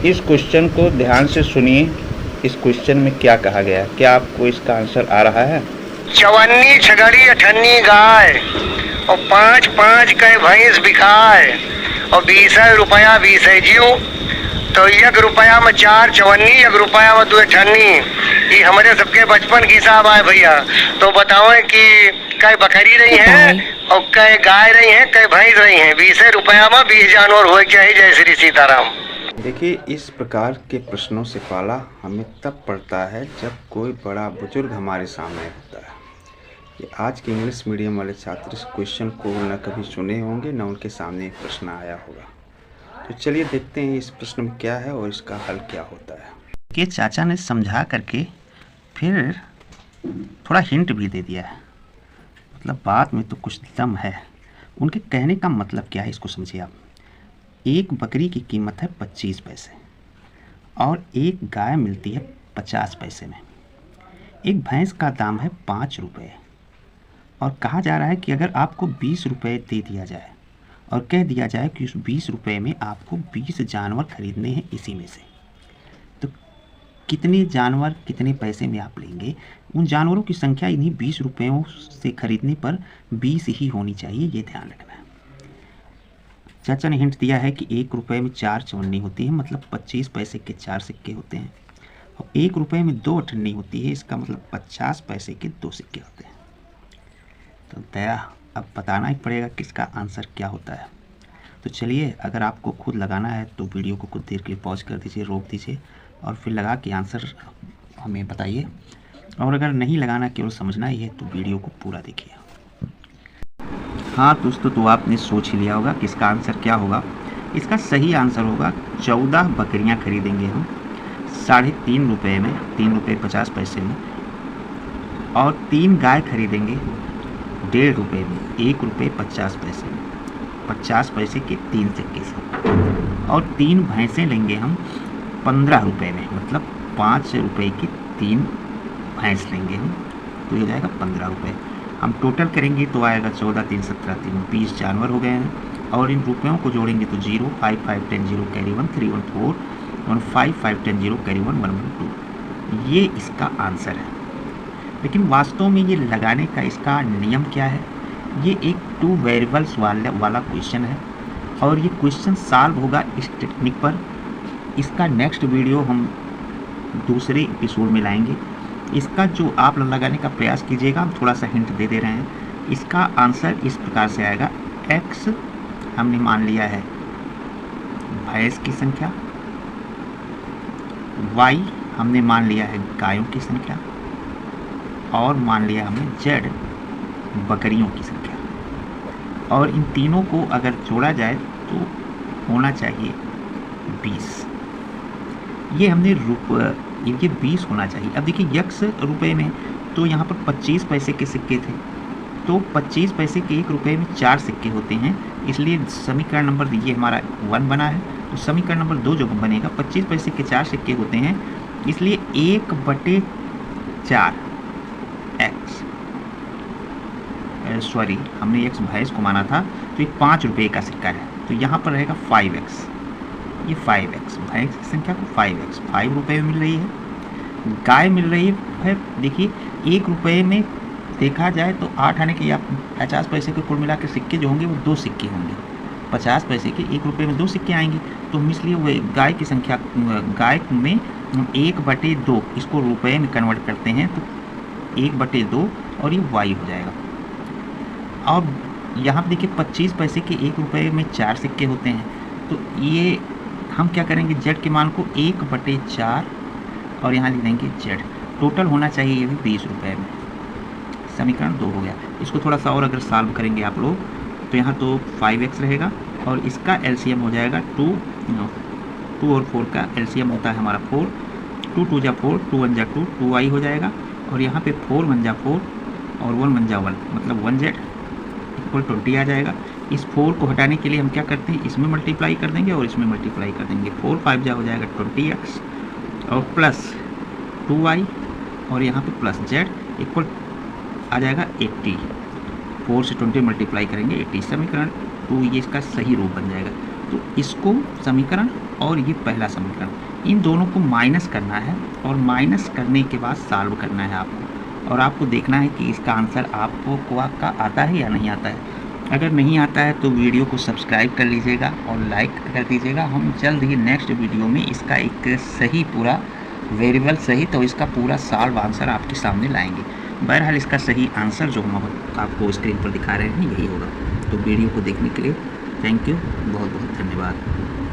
इस क्वेश्चन को ध्यान से सुनिए। इस क्वेश्चन में क्या कहा गया है, क्या आपको इसका आंसर आ रहा है? चवन्नी छगड़ी अठन्नी गाय और 5-5 कै भैंस बिकाय और 20 रुपया 20 जीव, तो 1 रुपया में 4 चवन्नी, 1 रुपया में 2 अठन्नी। ये हमारे सबके बचपन की हिसाब आए भैया। तो बताओ कि कै बकरी रही है और कै गाय रही है, कै भैंस रही है। 20 रुपया में 20 जानवर हुए चाहिए। जय श्री सीताराम। देखिए, इस प्रकार के प्रश्नों से पाला हमें तब पड़ता है जब कोई बड़ा बुजुर्ग हमारे सामने होता है। ये आज के इंग्लिश मीडियम वाले छात्र इस क्वेश्चन को न कभी सुने होंगे, न उनके सामने प्रश्न आया होगा। तो चलिए देखते हैं इस प्रश्न में क्या है और इसका हल क्या होता है। कि चाचा ने समझा करके फिर थोड़ा हिंट भी दे दिया है, मतलब बात में तो कुछ दम है। उनके कहने का मतलब क्या है इसको समझिए आप। एक बकरी की कीमत है 25 पैसे और एक गाय मिलती है 50 पैसे में। एक भैंस का दाम है 5 रुपये और कहा जा रहा है कि अगर आपको 20 रुपये दे दिया जाए और कह दिया जाए कि उस 20 रुपये में आपको 20 जानवर खरीदने हैं इसी में से, तो कितने जानवर कितने पैसे में आप लेंगे? उन जानवरों की संख्या इन्हीं 20 रुपयों से खरीदने पर 20 ही होनी चाहिए, ये ध्यान रखना है। चाचा ने हिंट दिया है कि 1 रुपये में 4 चवन्नी होती है, मतलब 25 पैसे के 4 सिक्के होते हैं, और 1 रुपये में 2 अठन्नी होती है, इसका मतलब 50 पैसे के 2 सिक्के होते हैं। तो दया अब बताना ही पड़ेगा कि इसका आंसर क्या होता है। तो चलिए, अगर आपको खुद लगाना है तो वीडियो को कुछ देर के लिए पॉज कर दीजिए, रोक दीजिए और फिर लगा के आंसर हमें बताइए। और अगर नहीं लगाना, केवल समझना ही है, तो वीडियो को पूरा देखिए। हाँ दोस्तों, तो आपने सोच ही लिया होगा कि इसका आंसर क्या होगा। इसका सही आंसर होगा 14 बकरियां खरीदेंगे हम 3.5 रुपये में, 3 रुपये 50 पैसे में, और 3 गाय खरीदेंगे 1.5 रुपये में, 1 रुपये 50 पैसे में, 50 पैसे के 3 सिक्के से, और 3 भैंसें लेंगे हम 15 रुपये में, मतलब 5 रुपये की 3 भैंस लेंगे हम, तो ये जाएगा 15 रुपये। हम टोटल करेंगे तो आएगा 14 3 17 3 20 जानवर हो गए हैं, और इन रुपयों को जोड़ेंगे तो 0 5 5 10 0 कैरी 1 3 1 4 1 5 5 10 0 कैरी 1 1 1 2, ये इसका आंसर है। लेकिन वास्तव में ये लगाने का इसका नियम क्या है? ये एक 2 वेरिएबल्स वाला क्वेश्चन है और ये क्वेश्चन सॉल्व होगा इस टेक्निक पर। इसका नेक्स्ट वीडियो हम दूसरे एपिसोड में लाएंगे। इसका जो आप लगाने का प्रयास कीजिएगा, हम थोड़ा सा हिंट दे रहे हैं। इसका आंसर इस प्रकार से आएगा। x हमने मान लिया है भैंस की संख्या, y हमने मान लिया है गायों की संख्या, और मान लिया हमने z बकरियों की संख्या, और इन तीनों को अगर जोड़ा जाए तो होना चाहिए 20। ये हमने ये 20 होना चाहिए। अब देखिए, x रुपये में तो यहाँ पर 25 पैसे के सिक्के थे, तो 25 पैसे के 1 रुपये में 4 सिक्के होते हैं, इसलिए समीकरण नंबर ये हमारा 1 बना है। तो समीकरण नंबर 2 जो बनेगा, 25 पैसे के 4 सिक्के होते हैं, इसलिए 1/4 x, सॉरी हमने x भैंस को माना था, तो ये 5 रुपये का सिक्का है, तो यहाँ पर रहेगा 5x। ये 5x, भैंस की संख्या को 5x 5 रुपये में मिल रही है। गाय मिल रही है, देखिए 1 रुपये में देखा जाए तो 8 आने के या 50 पैसे के कुल मिला के सिक्के जो होंगे वो 2 सिक्के होंगे। 50 पैसे के 1 रुपये में 2 सिक्के आएंगे, तो हम इसलिए वो गाय की संख्या, गाय में 1/2 इसको रुपये में कन्वर्ट करते हैं, तो 1/2 और ये y हो जाएगा। और यहाँ पर देखिए 25 पैसे के 1 रुपये में 4 सिक्के होते हैं, तो ये हम क्या करेंगे, z के मान को 1/4 और यहाँ लिख देंगे z। टोटल होना चाहिए ये भी 20 रुपये में। समीकरण 2 हो गया। इसको थोड़ा सा और अगर सॉल्व करेंगे आप लोग, तो यहाँ तो 5x रहेगा और इसका एलसीएम हो जाएगा 2 और 4 का एलसीएम होता है हमारा 4, 2 2 जा 4, 2 1 जा 2, 2y हो जाएगा, और यहाँ पे 4 1 जा 4 और 1 1 जा 1, मतलब 1z इक्वल 20 आ जाएगा। इस 4 को हटाने के लिए हम क्या करते हैं, इसमें मल्टीप्लाई कर देंगे और इसमें मल्टीप्लाई कर देंगे। 4 5 जा हो जाएगा 20x और प्लस 2y और यहाँ पे प्लस z इक्वल आ जाएगा 80। 4 से 20 मल्टीप्लाई करेंगे 80, समीकरण 2 ये इसका सही रूप बन जाएगा। तो इसको समीकरण और ये पहला समीकरण, इन दोनों को माइनस करना है और माइनस करने के बाद सॉल्व करना है आपको, और आपको देखना है कि इसका आंसर आपको का आता है या नहीं आता है। अगर नहीं आता है तो वीडियो को सब्सक्राइब कर लीजिएगा और लाइक कर दीजिएगा। हम जल्द ही नेक्स्ट वीडियो में इसका एक सही पूरा वेरिएबल सहित और इसका पूरा सॉल्व आंसर आपके सामने लाएंगे। बहरहाल इसका सही आंसर जो हम आपको स्क्रीन पर दिखा रहे हैं यही होगा। तो वीडियो को देखने के लिए थैंक यू, बहुत बहुत धन्यवाद।